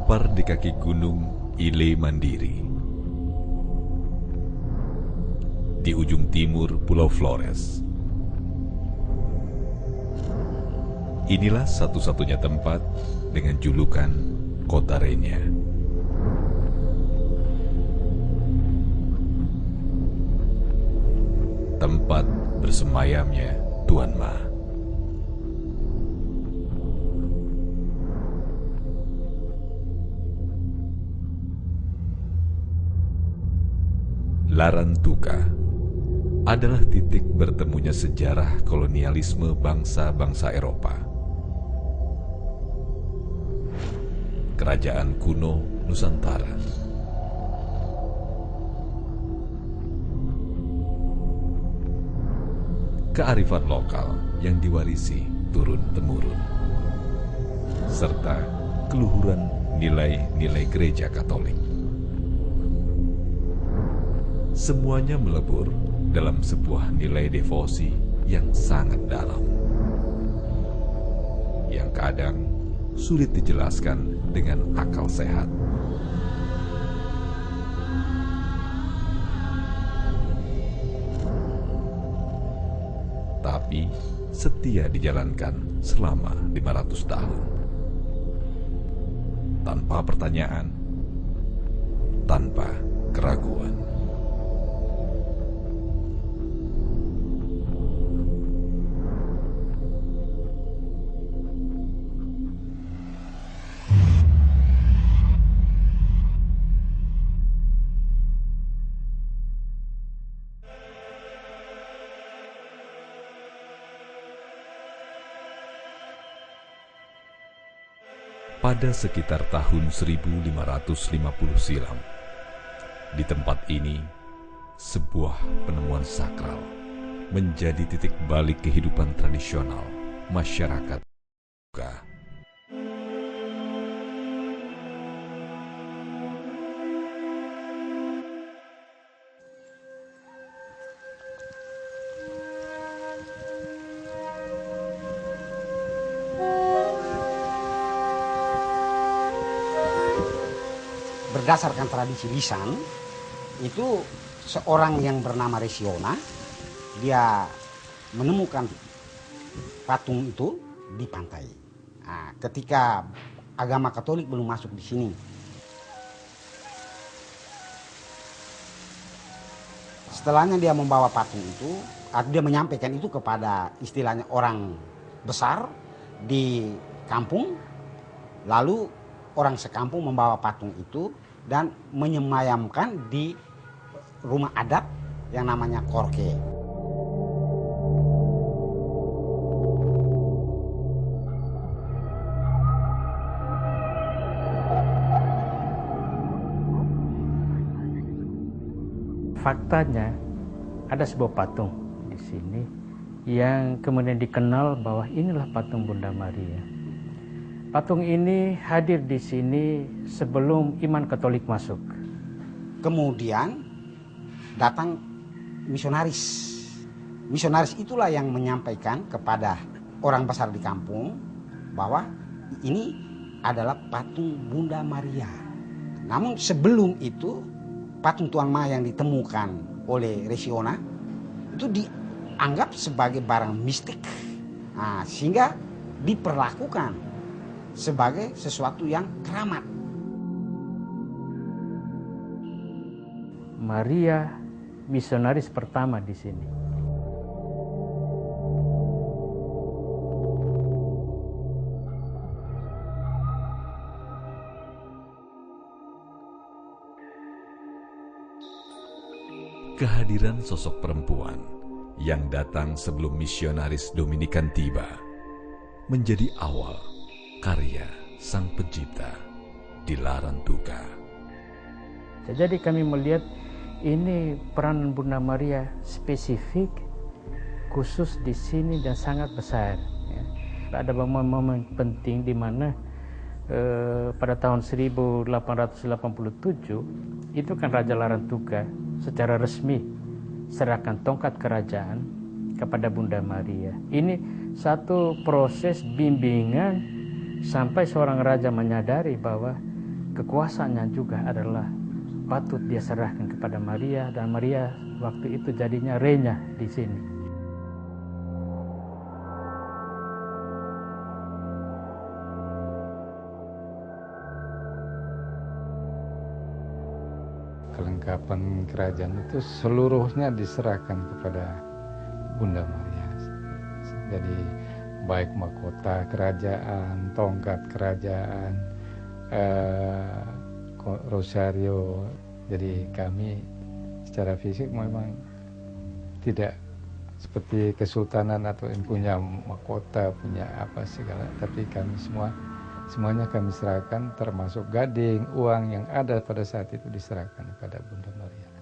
terdampar di kaki gunung Ile Mandiri, di ujung timur Pulau Flores. Inilah satu-satunya tempat dengan julukan Kota Renya. Tempat bersemayamnya Tuan Ma. Larantuka adalah titik bertemunya sejarah kolonialisme bangsa-bangsa Eropa. Kerajaan kuno Nusantara. Kearifan lokal yang diwarisi turun-temurun, serta keluhuran nilai-nilai gereja Katolik. Semuanya melebur dalam sebuah nilai devosi yang sangat dalam, yang kadang sulit dijelaskan dengan akal sehat. Tapi setia dijalankan selama 500 tahun. Tanpa pertanyaan, tanpa keraguan. Pada sekitar tahun 1550 silam, di tempat ini, sebuah penemuan sakral menjadi titik balik kehidupan tradisional masyarakat. Berdasarkan tradisi lisan, itu seorang yang bernama Resiona, dia menemukan patung itu di pantai. Nah, ketika agama Katolik belum masuk di sini. Setelahnya dia membawa patung itu, dia menyampaikan itu kepada istilahnya orang besar di kampung, lalu orang sekampung membawa patung itu dan menyemayamkan di rumah adat yang namanya Korke. Faktanya ada sebuah patung di sini yang kemudian dikenal bahwa inilah patung Bunda Maria. Patung ini hadir di sini sebelum iman Katolik masuk. Kemudian datang misionaris. Misionaris itulah yang menyampaikan kepada orang besar di kampung bahwa ini adalah patung Bunda Maria. Namun sebelum itu patung Tuan Ma yang ditemukan oleh Resiona itu dianggap sebagai barang mistik. Nah, sehingga diperlakukan sebagai sesuatu yang keramat. Maria misionaris pertama di sini. Kehadiran sosok perempuan yang datang sebelum misionaris Dominikan tiba menjadi awal karya Sang Pencipta di Larantuka. Jadi kami melihat ini peranan Bunda Maria spesifik, khusus di sini dan sangat besar. Ada momen-momen penting di mana pada tahun 1887 itu kan Raja Larantuka secara resmi serahkan tongkat kerajaan kepada Bunda Maria. Ini satu proses bimbingan sampai seorang raja menyadari bahwa kekuasaannya juga adalah patut dia serahkan kepada Maria, dan Maria waktu itu jadinya renya di sini. Kelengkapan kerajaan itu seluruhnya diserahkan kepada Bunda Maria. Jadi baik mahkota kerajaan, tongkat kerajaan, rosario. Jadi kami secara fisik memang tidak seperti kesultanan atau yang punya mahkota, punya apa segala, tapi kami semuanya kami serahkan, termasuk gading, uang yang ada pada saat itu diserahkan kepada Bunda Maria.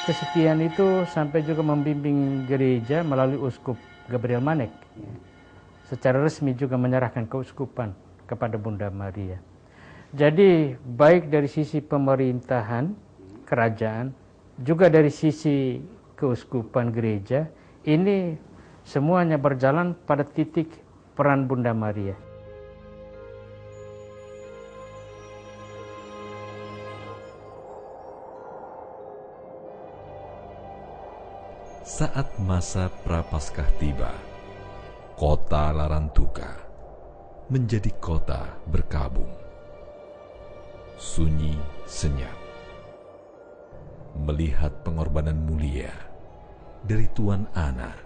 Kesetiaan itu sampai juga membimbing gereja melalui Uskup Gabriel Manek. Secara resmi juga menyerahkan keuskupan kepada Bunda Maria. Jadi baik dari sisi pemerintahan, kerajaan, juga dari sisi keuskupan gereja, ini semuanya berjalan pada titik peran Bunda Maria. Saat masa Prapaskah tiba, kota Larantuka menjadi kota berkabung, sunyi senyap, melihat pengorbanan mulia dari Tuan Ana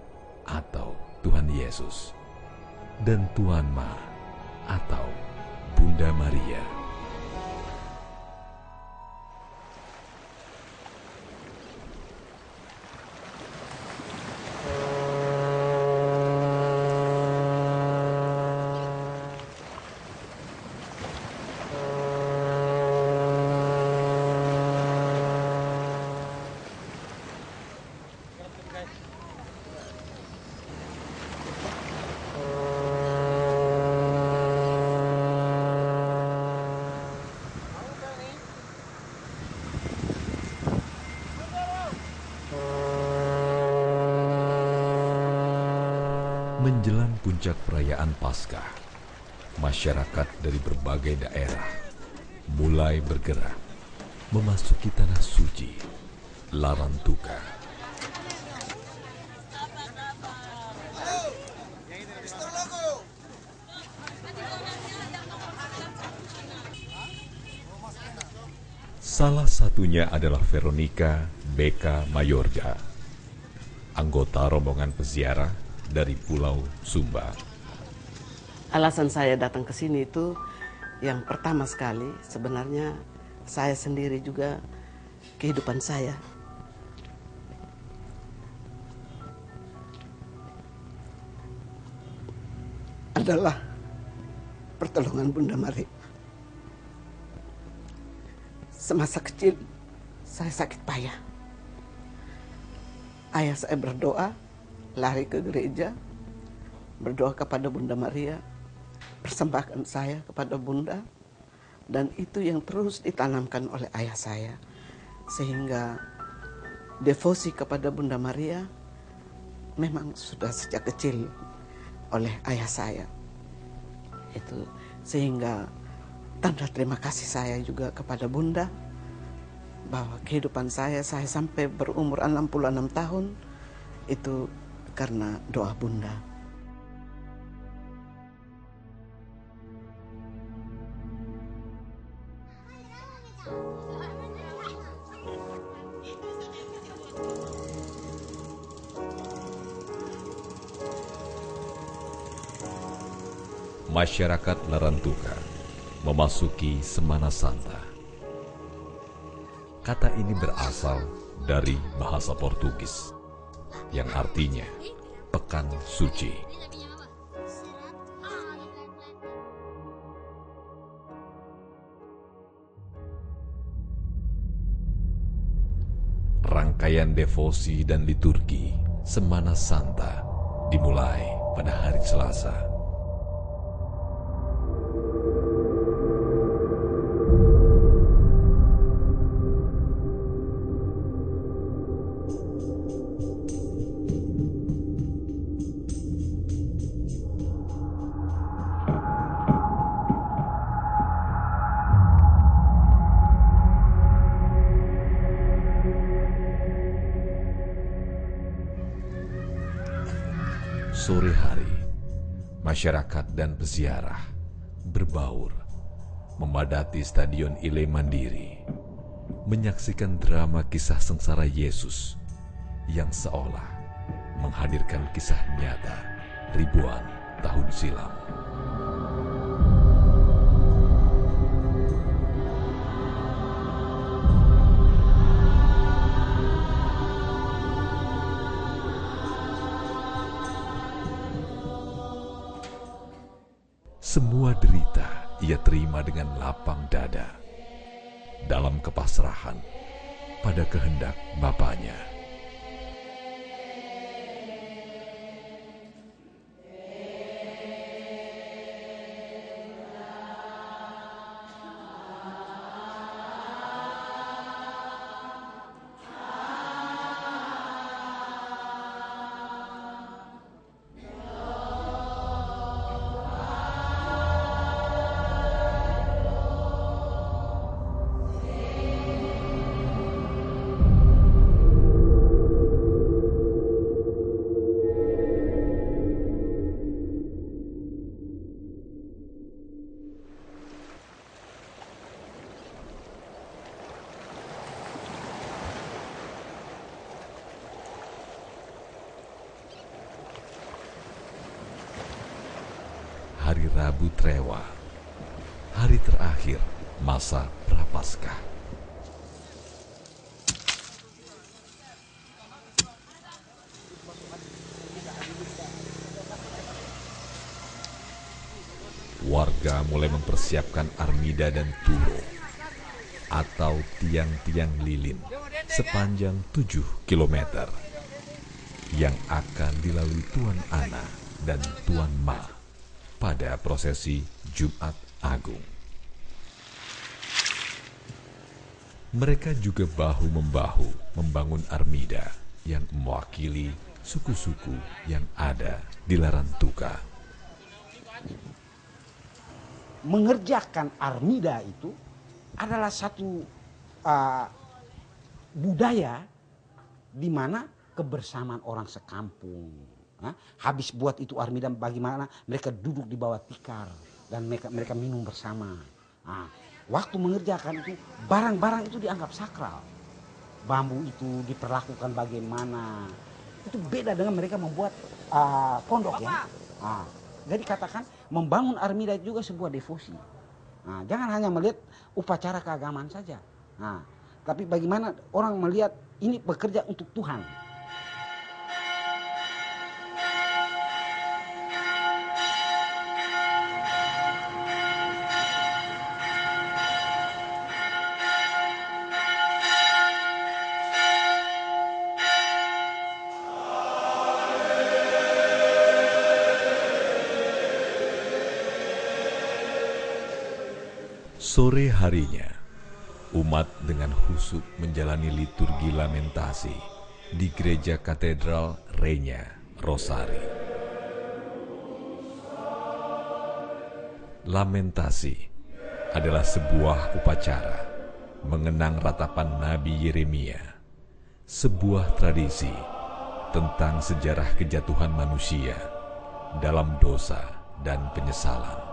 atau Tuhan Yesus dan Tuan Ma atau Bunda Maria. Menjelang puncak perayaan Paskah, masyarakat dari berbagai daerah mulai bergerak memasuki tanah suci Larantuka. Salah satunya adalah Veronica Beka Mayorga, anggota rombongan peziarah dari Pulau Sumba. Alasan saya datang ke sini itu yang pertama sekali sebenarnya saya sendiri juga kehidupan saya adalah pertolongan Bunda Maria. Semasa kecil saya sakit payah. Ayah saya berdoa, lari ke gereja, berdoa kepada Bunda Maria, persembahkan saya kepada Bunda, dan itu yang terus ditanamkan oleh ayah saya, sehingga devosi kepada Bunda Maria memang sudah sejak kecil oleh ayah saya. Itu sehingga tanda terima kasih saya juga kepada Bunda, bahwa kehidupan saya sampai berumur 66 tahun itu karena doa Bunda. Masyarakat Larantuka memasuki Semana Santa. Kata ini berasal dari bahasa Portugis yang artinya pekan suci. Rangkaian devosi dan liturgi Semana Santa dimulai pada hari Selasa. Sore hari, masyarakat dan peziarah berbaur memadati Stadion Ile Mandiri, menyaksikan drama kisah sengsara Yesus yang seolah menghadirkan kisah nyata ribuan tahun silam. Semua derita ia terima dengan lapang dada, dalam kepasrahan pada kehendak Bapaknya. Hari Rabu Trewa, hari terakhir masa Prapaskah. Warga mulai mempersiapkan armida dan turo atau tiang-tiang lilin sepanjang 7 km yang akan dilalui Tuan Ana dan Tuan Ma pada prosesi Jumat Agung. Mereka juga bahu-membahu membangun armida yang mewakili suku-suku yang ada di Larantuka. Mengerjakan armida itu adalah satu budaya di mana kebersamaan orang sekampung. Habis buat itu armida, bagaimana mereka duduk di bawah tikar dan mereka minum bersama. Waktu mengerjakan itu barang-barang itu dianggap sakral. Bambu itu diperlakukan bagaimana. Itu beda dengan mereka membuat pondok ya. Jadi katakan membangun armida juga sebuah devosi. Jangan hanya melihat upacara keagamaan saja. Tapi bagaimana orang melihat ini bekerja untuk Tuhan. Sore harinya, umat dengan khusyuk menjalani liturgi lamentasi di Gereja Katedral Regna Rosari. Lamentasi adalah sebuah upacara mengenang ratapan Nabi Yeremia, sebuah tradisi tentang sejarah kejatuhan manusia dalam dosa dan penyesalan.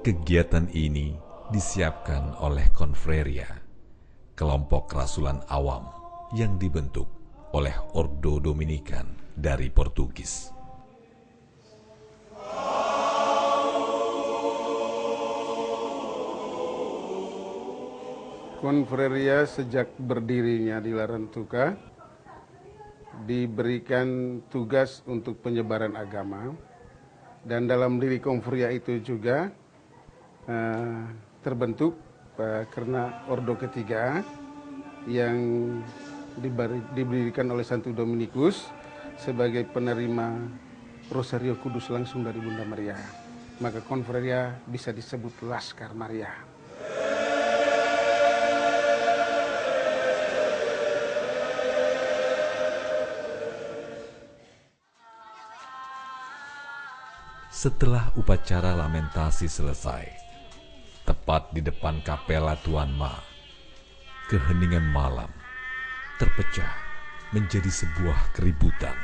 Kegiatan ini disiapkan oleh Konfreria, kelompok rasulan awam yang dibentuk oleh Ordo Dominikan dari Portugis. Konfreria sejak berdirinya di Larantuka diberikan tugas untuk penyebaran agama, dan dalam diri konfreria itu juga terbentuk karena Ordo ketiga yang diberikan oleh Santo Dominikus sebagai penerima Rosario Kudus langsung dari Bunda Maria. Maka konfreria bisa disebut Laskar Maria. Setelah upacara lamentasi selesai, tepat di depan kapela Tuan Ma, keheningan malam terpecah menjadi sebuah keributan.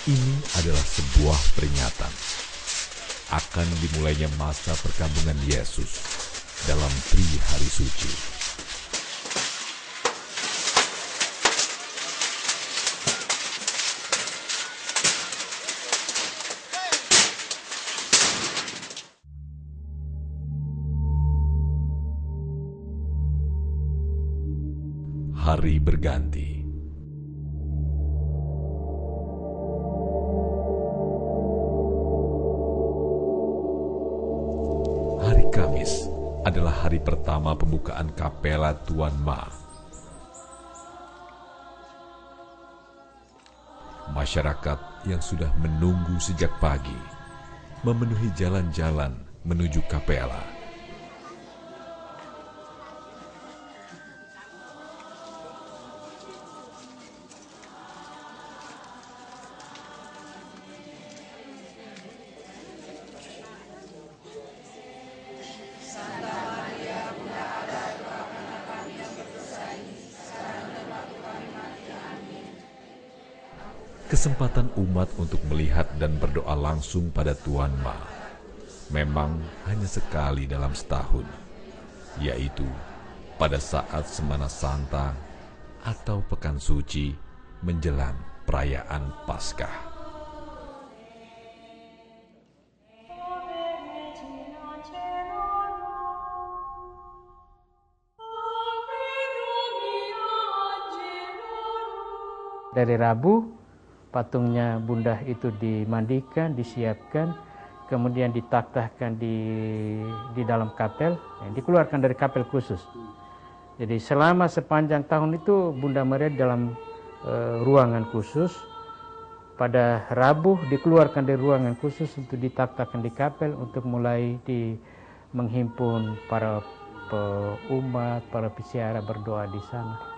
Ini adalah sebuah peringatan akan dimulainya masa perkabungan Yesus dalam Tri Hari Suci. Hari berganti. Hari Kamis adalah hari pertama pembukaan kapela Tuan Ma. Masyarakat yang sudah menunggu sejak pagi memenuhi jalan-jalan menuju kapela. Kesempatan umat untuk melihat dan berdoa langsung pada Tuan Ma memang hanya sekali dalam setahun, yaitu pada saat Semana Santa atau Pekan Suci menjelang perayaan Paskah. Dari Rabu, patungnya Bunda itu dimandikan, disiapkan, kemudian ditaktahkan di dalam kapel, dikeluarkan dari kapel khusus. Jadi selama sepanjang tahun itu Bunda Maria dalam ruangan khusus. Pada Rabu dikeluarkan dari ruangan khusus untuk ditaktahkan di kapel untuk mulai menghimpun para umat, para peziarah berdoa di sana.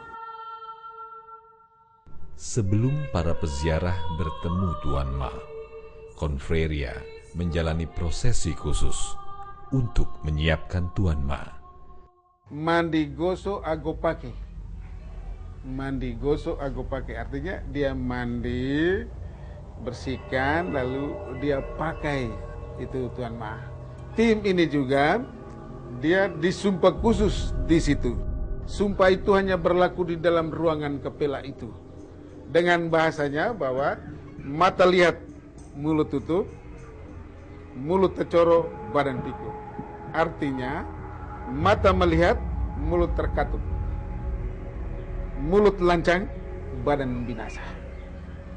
Sebelum para peziarah bertemu Tuan Ma, Konfreria menjalani prosesi khusus untuk menyiapkan Tuan Ma. Mandi gosok agopake. Mandi gosok agopake artinya dia mandi, bersihkan, lalu dia pakai itu Tuan Ma. Tim ini juga dia disumpah khusus di situ. Sumpah itu hanya berlaku di dalam ruangan kapela itu. Dengan bahasanya bahwa mata lihat, mulut tutup, mulut tercorok, badan pikul. Artinya mata melihat, mulut terkatup, mulut lancang, badan binasa.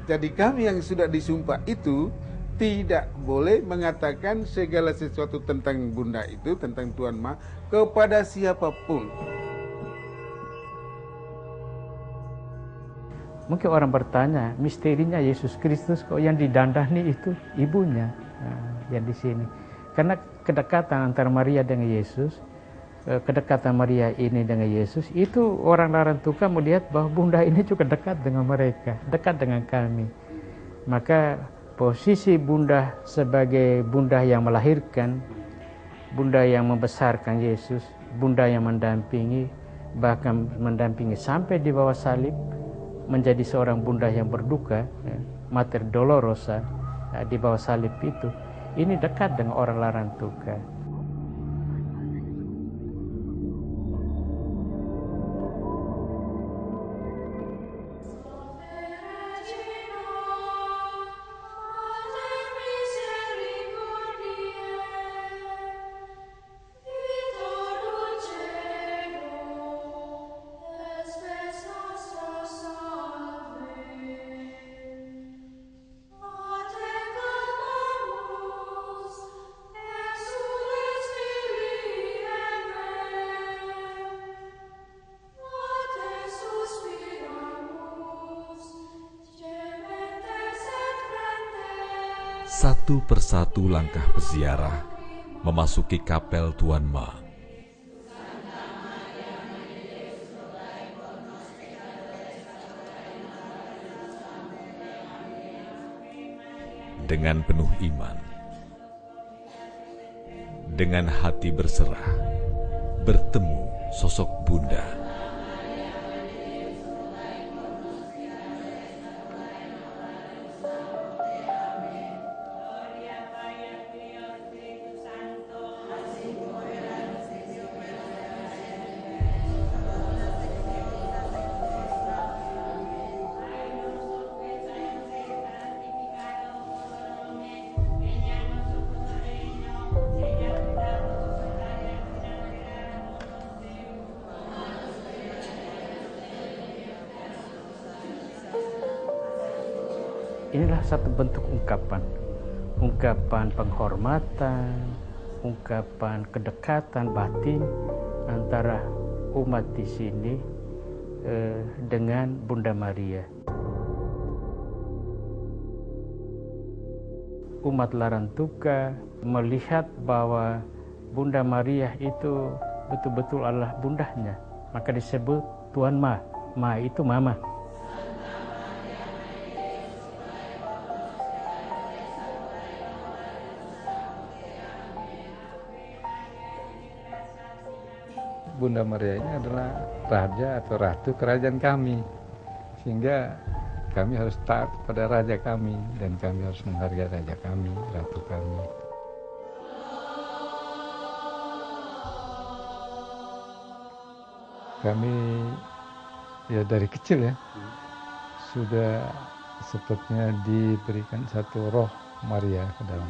Jadi kami yang sudah disumpah itu tidak boleh mengatakan segala sesuatu tentang Bunda itu, tentang Tuan Ma kepada siapapun. Mungkin orang bertanya, misterinya Yesus Kristus kok yang didandani itu ibunya yang di sini. Karena kedekatan antara Maria dengan Yesus, kedekatan Maria ini dengan Yesus, itu orang Larantuka melihat bahwa Bunda ini juga dekat dengan mereka, dekat dengan kami. Maka posisi Bunda sebagai Bunda yang melahirkan, Bunda yang membesarkan Yesus, Bunda yang mendampingi, bahkan mendampingi sampai di bawah salib, menjadi seorang Bunda yang berduka, Mater Dolorosa, di bawah salib itu, ini dekat dengan orang Larantuka. Ate Satu persatu langkah peziarah memasuki kapel Tuan Ma. Dengan penuh iman, dengan hati berserah, bertemu sosok Bunda. Inilah satu bentuk ungkapan penghormatan, ungkapan kedekatan batin antara umat di sini dengan Bunda Maria. Umat Larantuka melihat bahwa Bunda Maria itu betul-betul adalah bundanya, maka disebut Tuan Ma. Ma itu mama. Bunda Maria ini adalah raja atau ratu kerajaan kami, sehingga kami harus taat pada raja kami dan kami harus menghargai raja kami, ratu kami. Kami ya dari kecil ya sudah sepertinya diberikan satu roh Maria ke dalam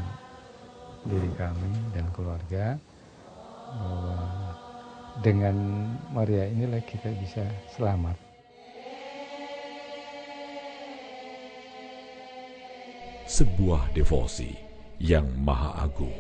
diri kami dan keluarga, bahwa dengan Maria inilah kita bisa selamat. Sebuah devosi yang maha agung.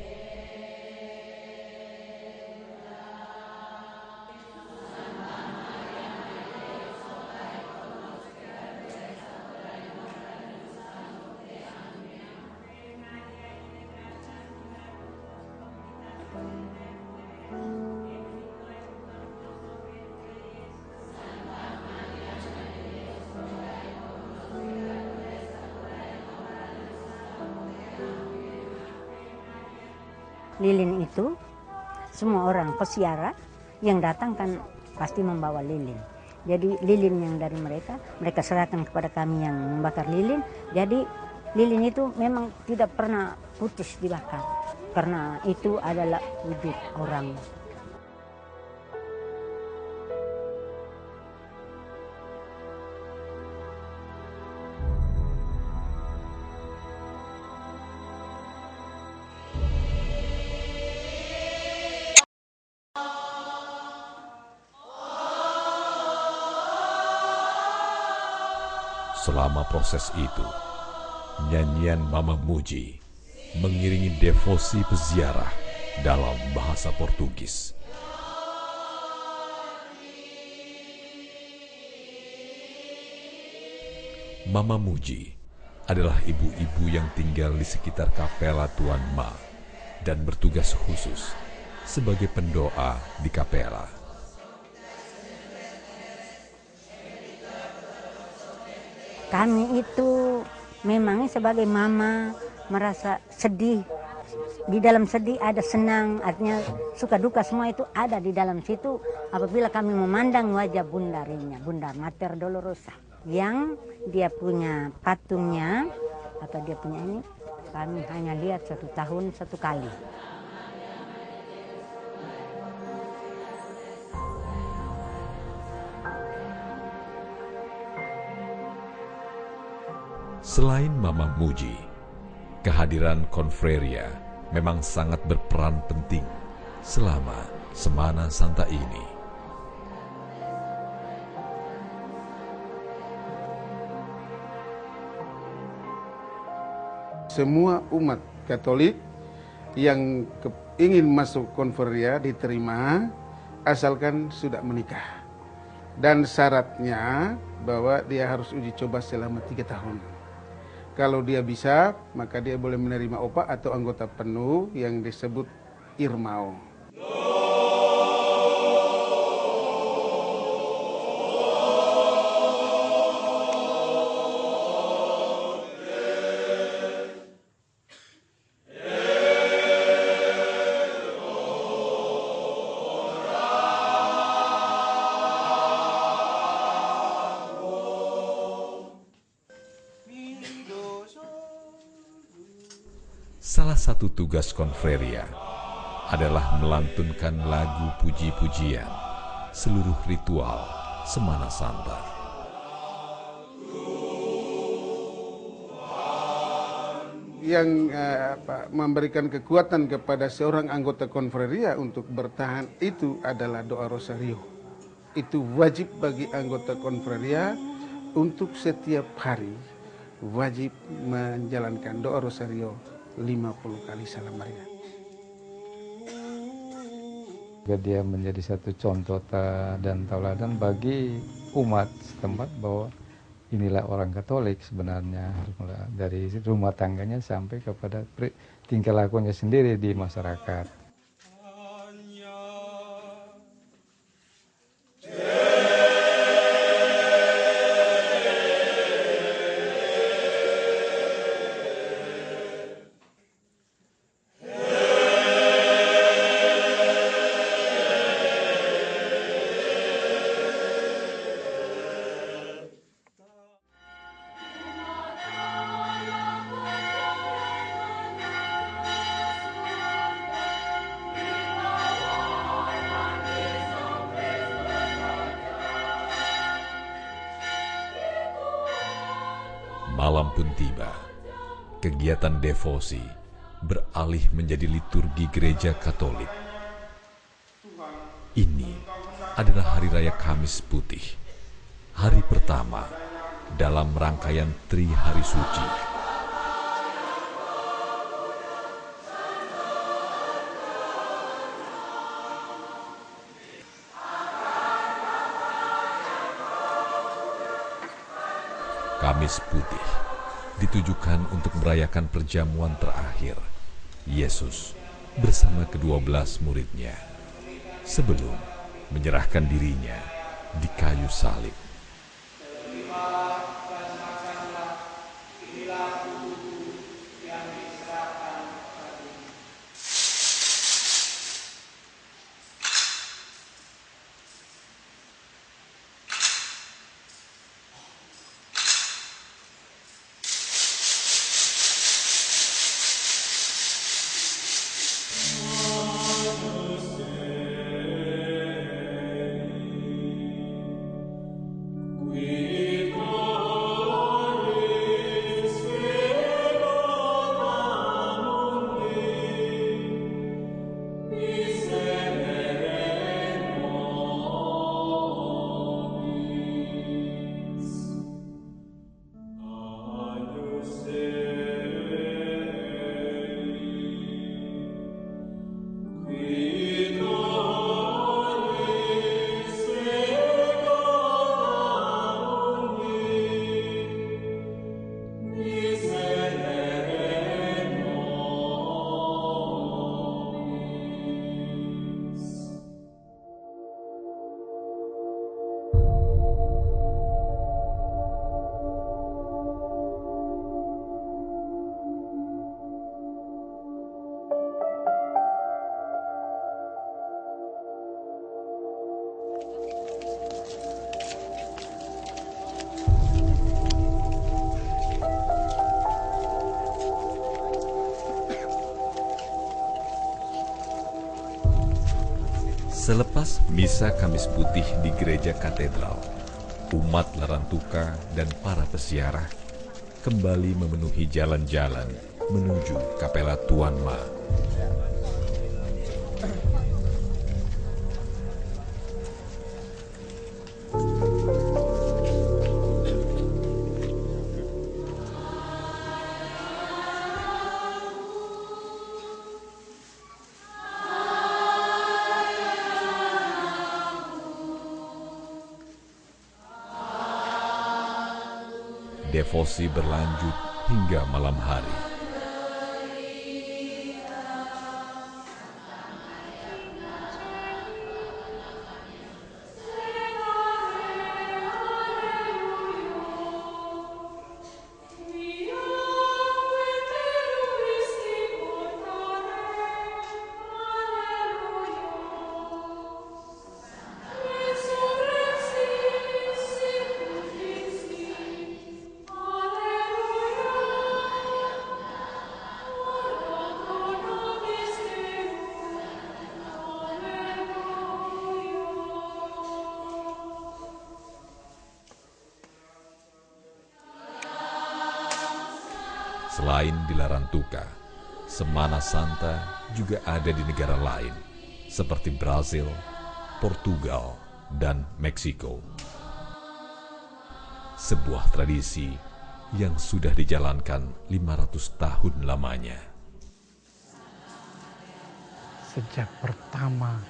Lilin itu semua orang peziarah yang datang kan pasti membawa lilin. Jadi lilin yang dari mereka serahkan kepada kami yang membakar lilin. Jadi lilin itu memang tidak pernah putus dibakar, karena itu adalah wujud orang. Selama proses itu, nyanyian Mama Muji mengiringi devosi peziarah dalam bahasa Portugis. Mama Muji adalah ibu-ibu yang tinggal di sekitar kapela Tuan Ma dan bertugas khusus sebagai pendoa di kapela. Kami itu memangnya sebagai mama merasa sedih. Di dalam sedih ada senang, artinya suka duka semua itu ada di dalam situ. Apabila kami memandang wajah bundarinya, Bunda Mater Dolorosa, yang dia punya patungnya atau dia punya ini, kami hanya lihat 1 tahun 1 kali. Selain Mama Muji, kehadiran Konfreria memang sangat berperan penting selama Semana Santa ini. Semua umat Katolik yang ingin masuk Konfreria diterima asalkan sudah menikah. Dan syaratnya bahwa dia harus uji coba selama 3 tahun. Kalau dia bisa, maka dia boleh menerima upah atau anggota penuh yang disebut irmao. Salah satu tugas konfreria adalah melantunkan lagu puji-pujian seluruh ritual Semana Santa. Yang memberikan kekuatan kepada seorang anggota konfreria untuk bertahan itu adalah doa rosario. Itu wajib bagi anggota konfreria untuk setiap hari wajib menjalankan doa rosario 50 kali Salam Maria. Dia menjadi satu contoh dan tauladan bagi umat setempat bahwa inilah orang Katolik sebenarnya, dari rumah tangganya sampai kepada tingkah lakunya sendiri di masyarakat. Malam pun tiba, kegiatan devosi beralih menjadi liturgi gereja Katolik. Ini adalah Hari Raya Kamis Putih, hari pertama dalam rangkaian Tri Hari Suci. Kamis Putih ditujukan untuk merayakan perjamuan terakhir Yesus bersama ke-12 muridnya sebelum menyerahkan dirinya di kayu salib. Selepas misa Kamis Putih di gereja katedral, umat Larantuka dan para peziarah kembali memenuhi jalan-jalan menuju Kapela Tuan Ma. Devosi berlanjut hingga malam hari. Selain di Larantuka, Semana Santa juga ada di negara lain, seperti Brasil, Portugal, dan Meksiko. Sebuah tradisi yang sudah dijalankan 500 tahun lamanya. Sejak pertama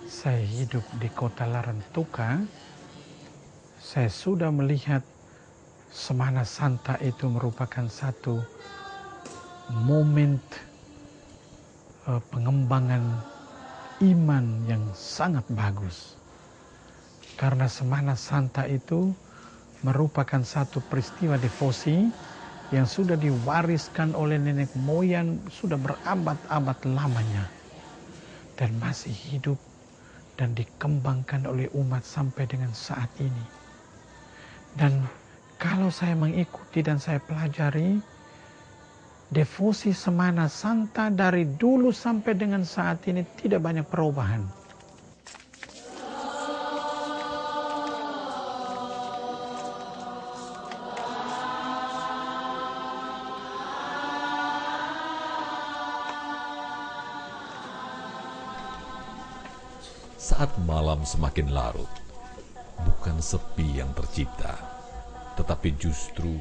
saya hidup di kota Larantuka, saya sudah melihat Semana Santa itu merupakan satu momen pengembangan iman yang sangat bagus. Karena Semana Santa itu merupakan satu peristiwa devosi yang sudah diwariskan oleh nenek moyang sudah berabad-abad lamanya dan masih hidup dan dikembangkan oleh umat sampai dengan saat ini. Dan kalau saya mengikuti dan saya pelajari, devosi Semana Santa dari dulu sampai dengan saat ini tidak banyak perubahan. Saat malam semakin larut, bukan sepi yang tercipta, tetapi justru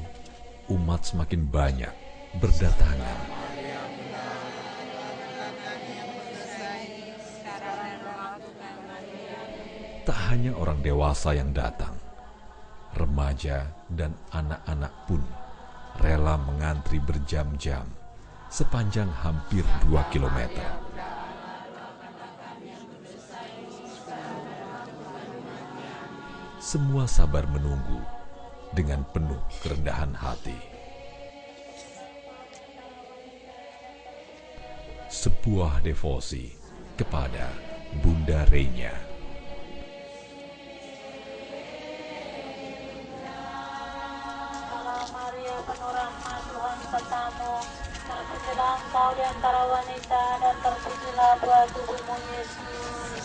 umat semakin banyak berdatangan. Tak hanya orang dewasa yang datang, remaja dan anak-anak pun rela mengantri berjam-jam sepanjang hampir 2 kilometer. Semua sabar menunggu dengan penuh kerendahan hati. Sebuah devosi kepada Bunda Renya. Salam Maria, penuh rahmat, Tuhan sertamu. Terpujilah engkau di antara wanita dan terpujilah buah tubuhmu Yesus.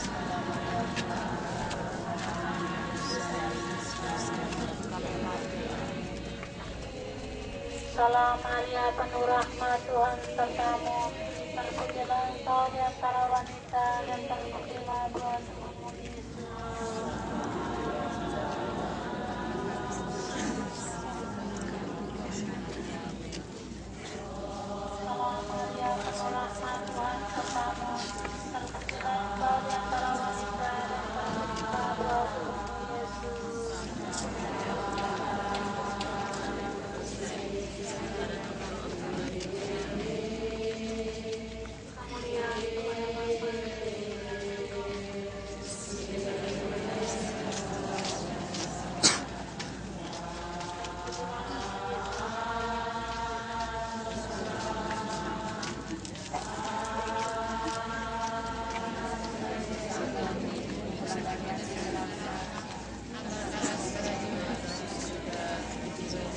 Salam Maria, penuh rahmat, Tuhan sertamu. Terpujilah engkau di antara wanita dan terpujilah buah tubuhmu Yesus. Salam Maria, penuh rahmat, Tuhan sertamu. Terpujilah engkau di antara wanita dan terpujilah buah tubuhmu Yesus.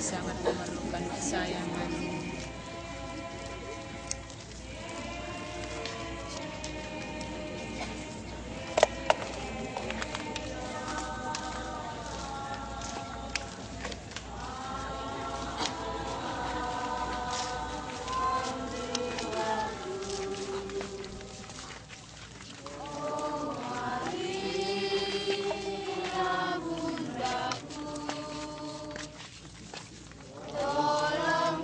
Sangat memerlukan kesayangan. Tolong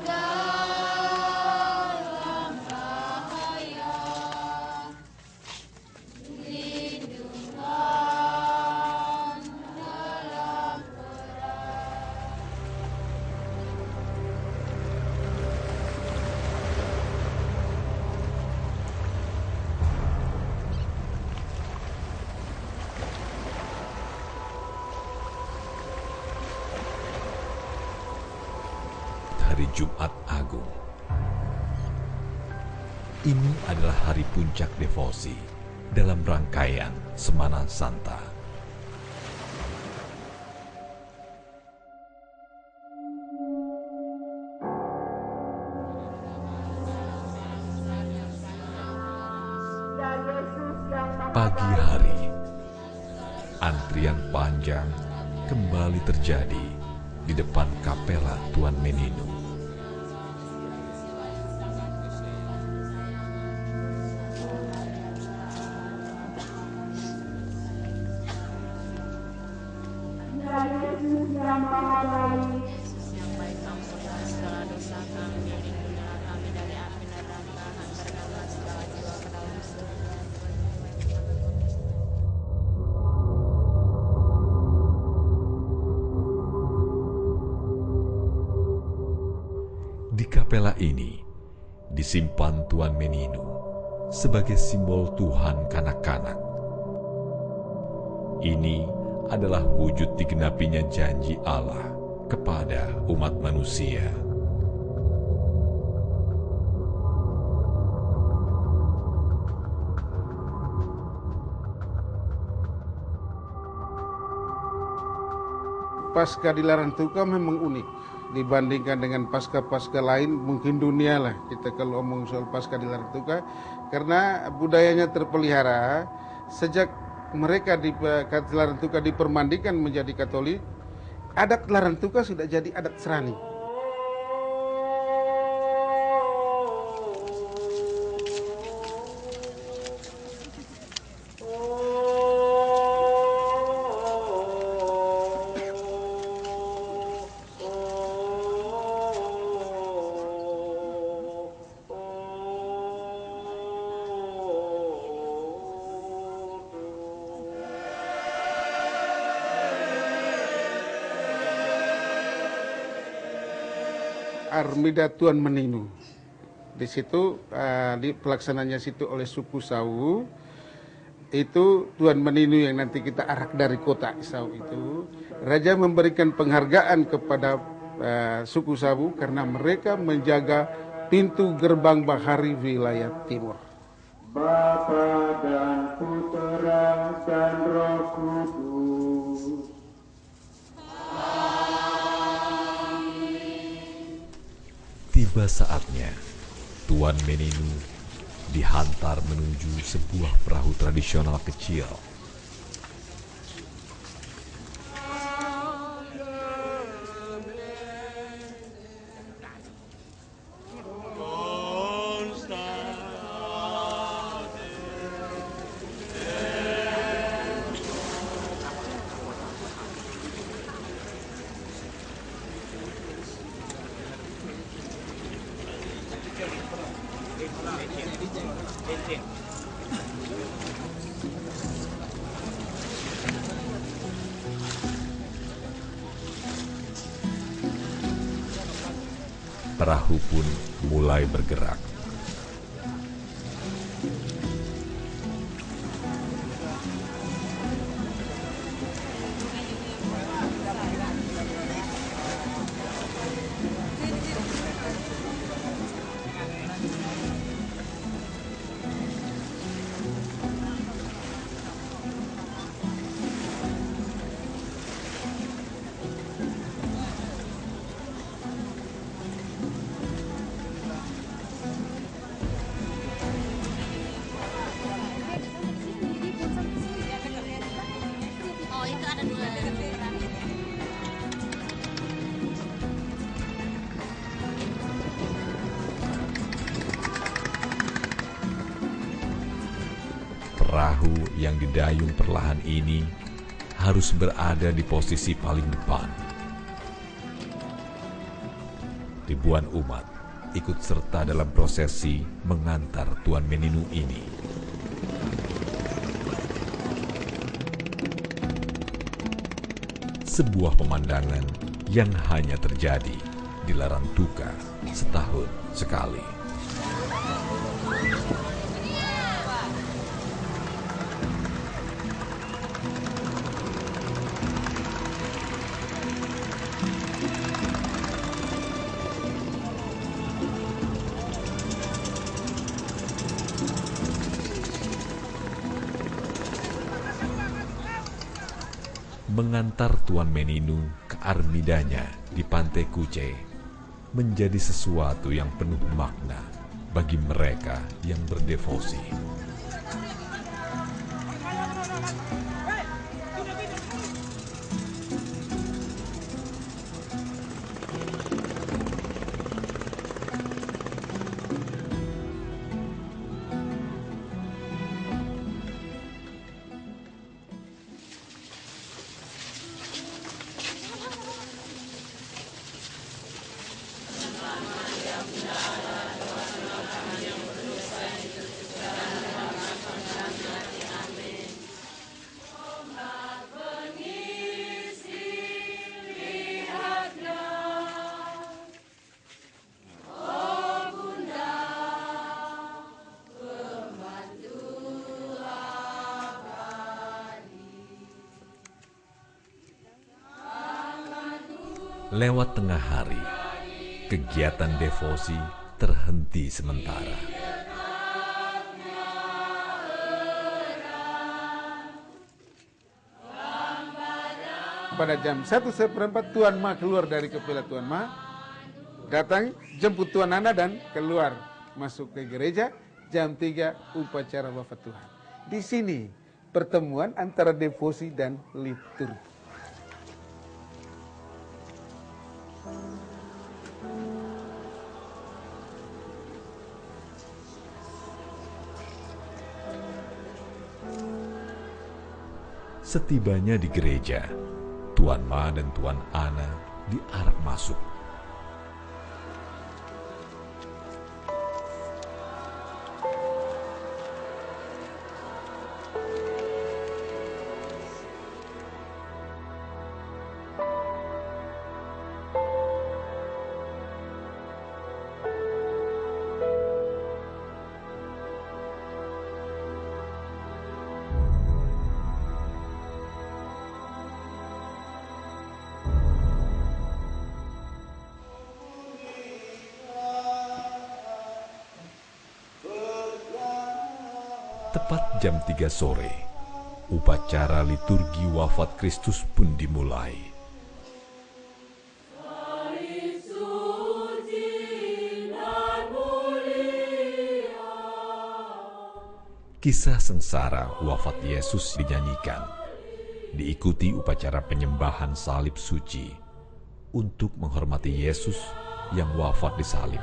Jumat Agung. Ini adalah hari puncak devosi dalam rangkaian Semana Santa. Pagi hari, antrian panjang kembali terjadi di depan kapela Tuan Meninu. Yang baik, ampunilah segala dosa kami, lindungilah kami dari api neraka, hantarkanlah segala jiwa ke dalam surga. Di kapela ini disimpan Tuan Meninu sebagai simbol Tuhan kanak-kanak. Ini adalah wujud digenapinya janji Allah kepada umat manusia. Pasca di Larantuka memang unik dibandingkan dengan pasca-pasca lain, mungkin dunia lah kita kalau omong soal pasca di Larantuka, karena budayanya terpelihara sejak mereka di Larantuka dipermandikan menjadi Katolik. Adat Larantuka sudah jadi adat Serani. Armida Tuan Meninu. Di situ di pelaksananya situ oleh suku Sawu. Itu Tuan Meninu yang nanti kita arak dari kota Sawu itu. Raja memberikan penghargaan kepada suku Sawu karena mereka menjaga pintu gerbang bahari wilayah timur. Bapa dan Putra dan Roh Kudus. Tiba saatnya Tuan Meninu dihantar menuju sebuah perahu tradisional kecil. Perahu pun mulai bergerak. Perahu yang didayung perlahan ini harus berada di posisi paling depan. Ribuan umat ikut serta dalam prosesi mengantar Tuan Meninu ini. Sebuah pemandangan yang hanya terjadi di Larantuka setahun sekali. mengantar Tuan Meninu ke Armidanya di Pantai Kuce menjadi sesuatu yang penuh makna bagi mereka yang berdevosi. Lewat tengah hari, kegiatan devosi terhenti sementara. Pada jam 1:15 Tuan Ma keluar dari kepala Tuan Ma, datang jemput Tuan Nana dan keluar masuk ke gereja. Jam 3 upacara wafat Tuhan. Di sini pertemuan antara devosi dan liturgi. Setibanya di gereja, Tuan Ma dan Tuan Ana diarak masuk. Tepat jam 3 sore, upacara liturgi wafat Kristus pun dimulai. Kisah sengsara wafat Yesus dinyanyikan, diikuti upacara penyembahan salib suci untuk menghormati Yesus yang wafat di salib.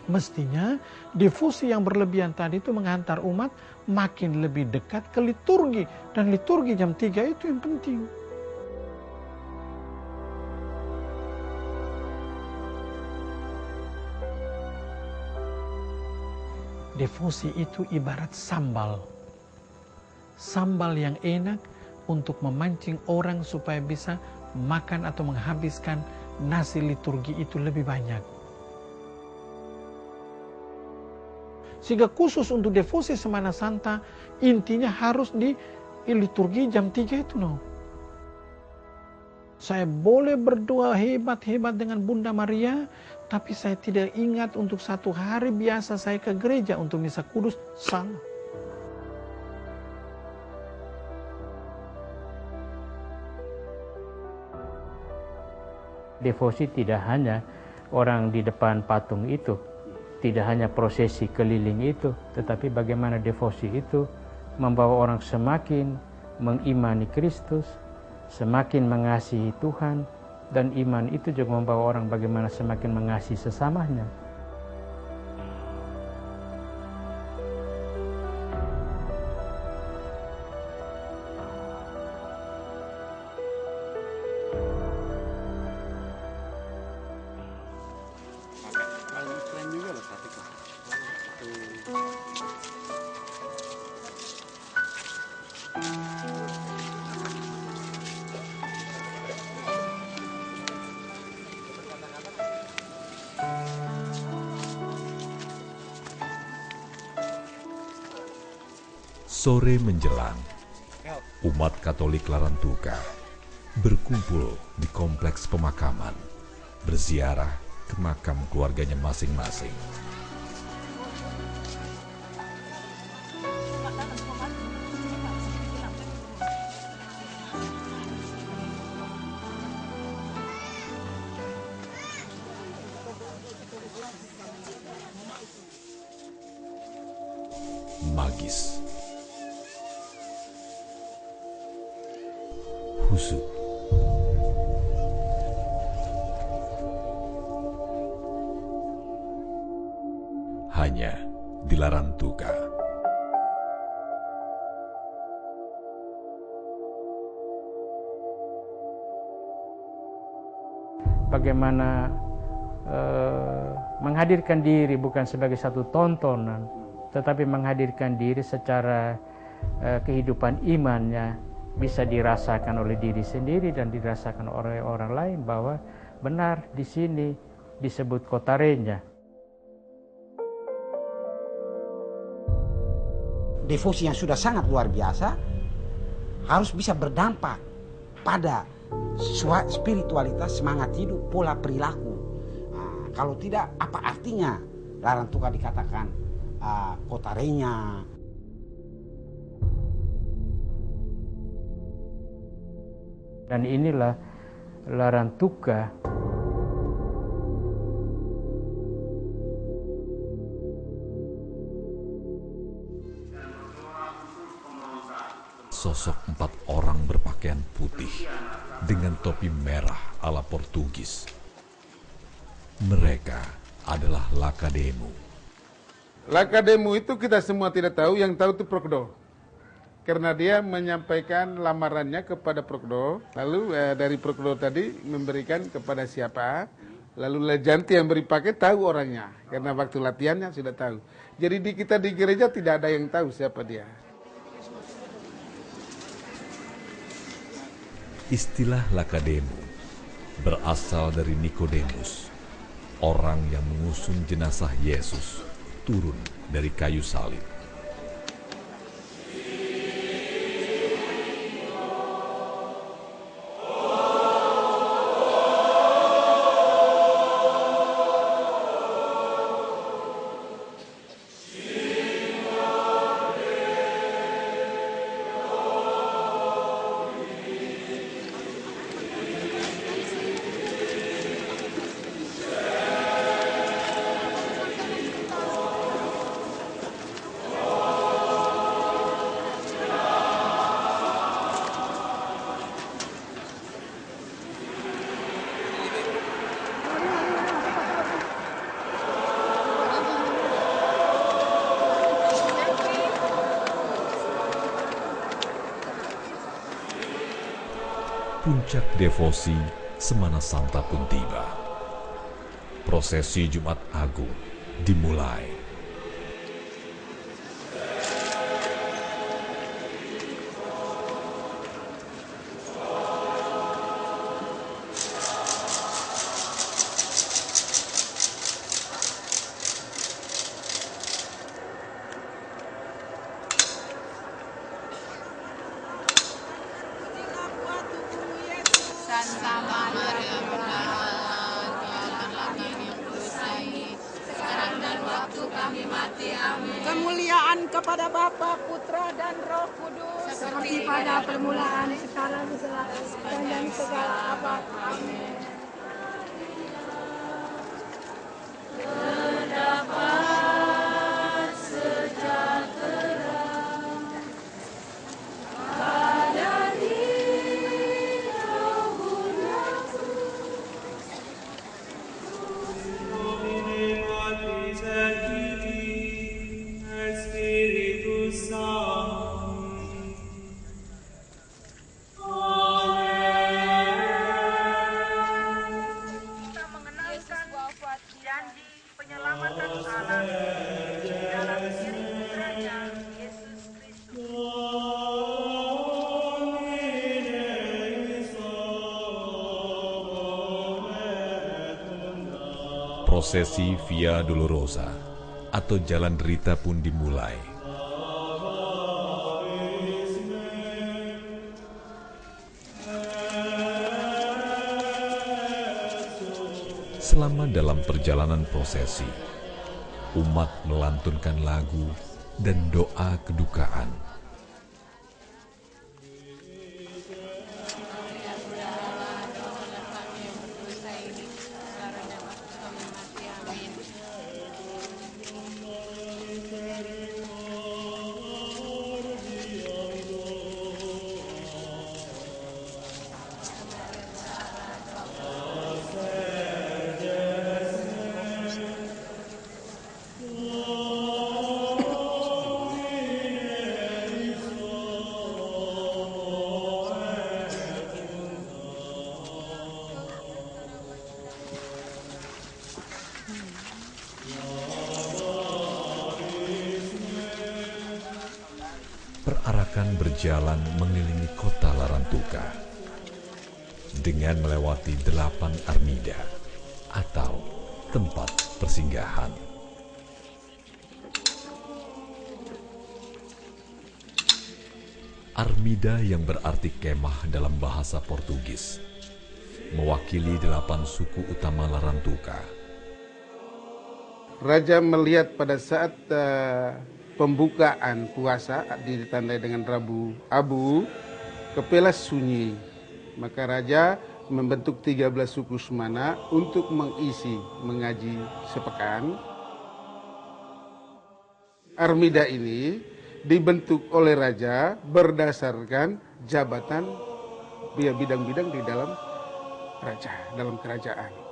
Mestinya devosi yang berlebihan tadi itu menghantar umat makin lebih dekat ke liturgi. Dan liturgi jam 3 itu yang penting. Devosi itu ibarat sambal. Sambal yang enak untuk memancing orang supaya bisa makan atau menghabiskan nasi liturgi itu lebih banyak. Sehingga khusus untuk devosi Semana Santa, intinya harus di liturgi jam 3 itu. Saya boleh berdoa hebat-hebat dengan Bunda Maria, tapi saya tidak ingat untuk satu hari biasa saya ke gereja untuk misa kudus, salah. Devosi tidak hanya orang di depan patung itu, tidak hanya prosesi keliling itu, tetapi bagaimana devosi itu membawa orang semakin mengimani Kristus, semakin mengasihi Tuhan, dan iman itu juga membawa orang bagaimana semakin mengasihi sesamanya. Sore menjelang, umat Katolik Larantuka berkumpul di kompleks pemakaman, berziarah ke makam keluarganya masing-masing. Magis, husuk, hanya di Larantuka. Bagaimana menghadirkan diri bukan sebagai satu tontonan, tetapi menghadirkan diri secara kehidupan imannya bisa dirasakan oleh diri sendiri dan dirasakan oleh orang lain bahwa benar di sini disebut kota Renya. Devosi yang sudah sangat luar biasa harus bisa berdampak pada spiritualitas, semangat hidup, pola perilaku. Nah, kalau tidak, apa artinya Larantuka dikatakan kota Renya? Dan inilah Larantuka. Sosok 4 orang berpakaian putih dengan topi merah ala Portugis. Mereka adalah Lakademu. Lakademu itu kita semua tidak tahu, yang tahu itu Prokdo. Karena dia menyampaikan lamarannya kepada Prokdo, lalu dari Prokdo tadi memberikan kepada siapa, lalu Lejanti yang beri paket tahu orangnya, karena waktu latihannya sudah tahu. Jadi kita di gereja tidak ada yang tahu siapa dia. Istilah Lakademu berasal dari Nikodemus, orang yang mengusung jenazah Yesus turun dari kayu salib. Puncak devosi Semana Santa pun tiba. Prosesi Jumat Agung dimulai. Santa Maria Bunda Allah, biarkanlah kami berdosa ini, sekarang dan waktu kami mati. Amin. Kemuliaan kepada Bapa, Putra, dan Roh Kudus, seperti pada permulaan, sekarang, dan segala abad. Amin. Terdapat sejahtera pada diri rohku, Espiritus Sancti. kita mengenalkan janji penyelamatan Allah dalam diri putranya Yesus Kristus. Prosesi Via Dolorosa atau Jalan Derita pun dimulai. Selama dalam perjalanan prosesi, umat melantunkan lagu dan doa kedukaan. Perarakan berjalan mengelilingi kota Larantuka dengan melewati 8 armida atau tempat persinggahan. Armida yang berarti kemah dalam bahasa Portugis mewakili 8 suku utama Larantuka. Raja melihat pada saat pembukaan puasa ditandai dengan Rabu Abu, kepelas sunyi. Maka raja membentuk 13 suku semana untuk mengaji sepekan. Armida ini dibentuk oleh raja berdasarkan jabatan bidang-bidang di dalam dalam kerajaan.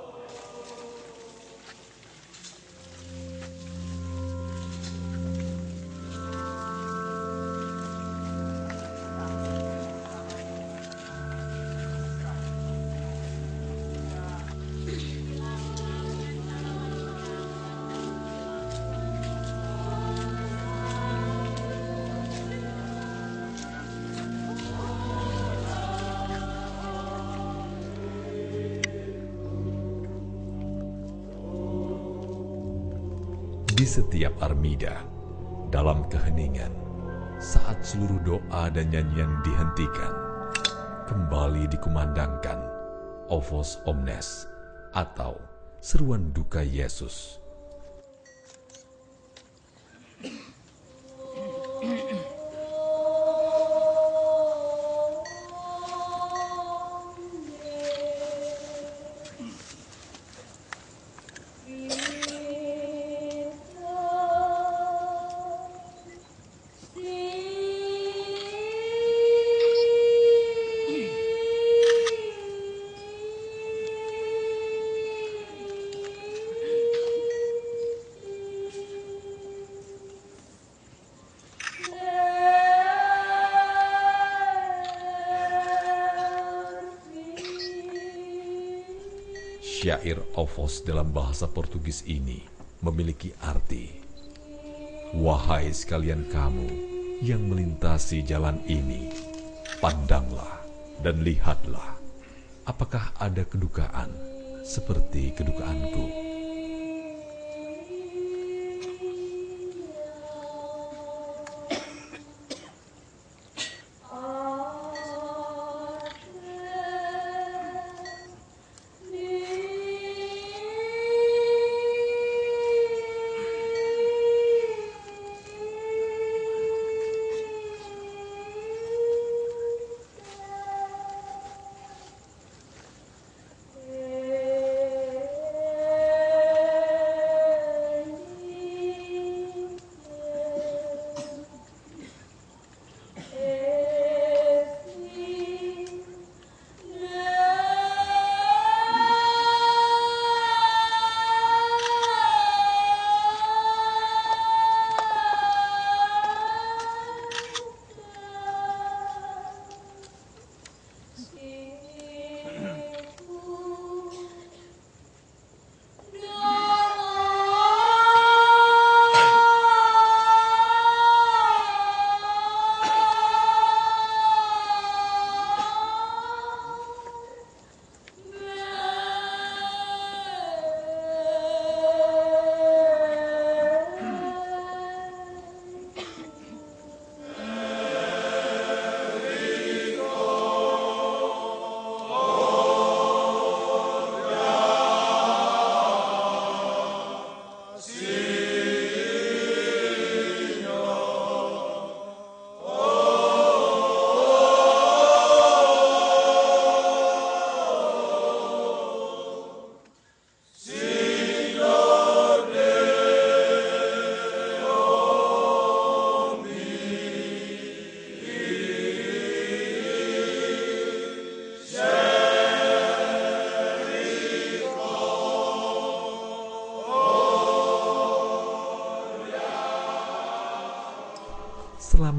Di setiap armida, dalam keheningan, saat seluruh doa dan nyanyian dihentikan, kembali dikumandangkan O Vos Omnes atau seruan duka Yesus. Syair O Vos dalam bahasa Portugis ini memiliki arti, wahai sekalian kamu yang melintasi jalan ini, pandanglah dan lihatlah, apakah ada kedukaan seperti kedukaanku.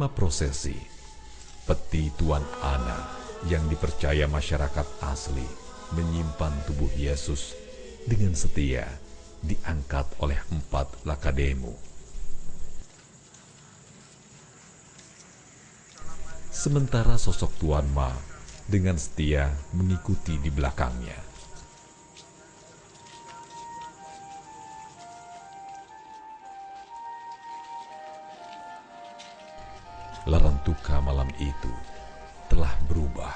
Selama prosesi, peti Tuan Ana yang dipercaya masyarakat asli menyimpan tubuh Yesus dengan setia diangkat oleh 4 lakademu. Sementara sosok Tuan Ma dengan setia mengikuti di belakangnya. Larantuka malam itu telah berubah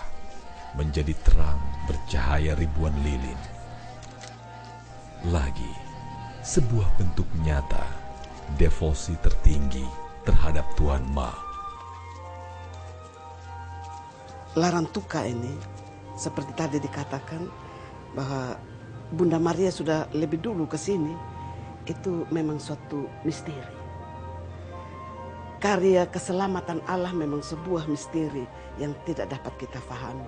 menjadi terang bercahaya ribuan lilin. Lagi, sebuah bentuk nyata devosi tertinggi terhadap Tuan Ma. Larantuka ini, seperti tadi dikatakan bahwa Bunda Maria sudah lebih dulu ke sini, itu memang suatu misteri. Karya keselamatan Allah memang sebuah misteri yang tidak dapat kita fahami.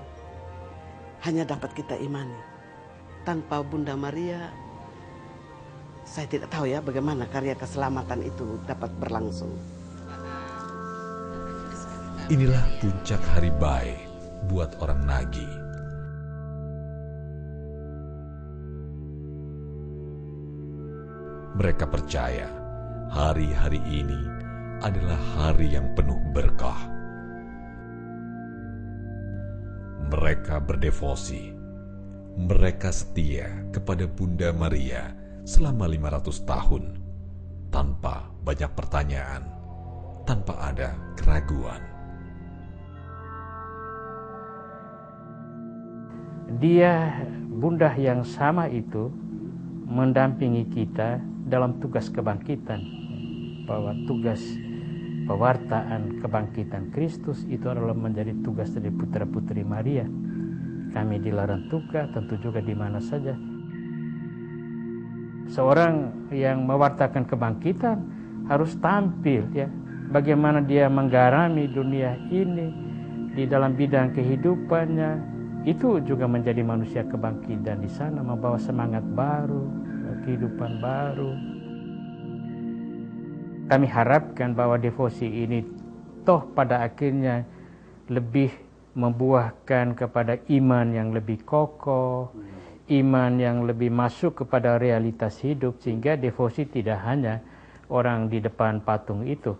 Hanya dapat kita imani. Tanpa Bunda Maria, saya tidak tahu ya bagaimana karya keselamatan itu dapat berlangsung. Inilah puncak hari baik buat orang Nagi. Mereka percaya hari-hari ini adalah hari yang penuh berkah. Mereka berdevosi, mereka setia kepada Bunda Maria selama 500 tahun, tanpa banyak pertanyaan, tanpa ada keraguan. Dia, Bunda yang sama itu, mendampingi kita dalam tugas kebangkitan, bahwa tugas pewartaan kebangkitan Kristus itu adalah menjadi tugas dari putra-putri Maria. Kami di Larantuka, tentu juga di mana saja. Seorang yang mewartakan kebangkitan harus tampil, ya, bagaimana dia menggarami dunia ini di dalam bidang kehidupannya. Itu juga menjadi manusia kebangkitan di sana, membawa semangat baru, kehidupan baru. Kami harapkan bahwa devosi ini toh pada akhirnya lebih membuahkan kepada iman yang lebih kokoh, iman yang lebih masuk kepada realitas hidup, sehingga devosi tidak hanya orang di depan patung itu,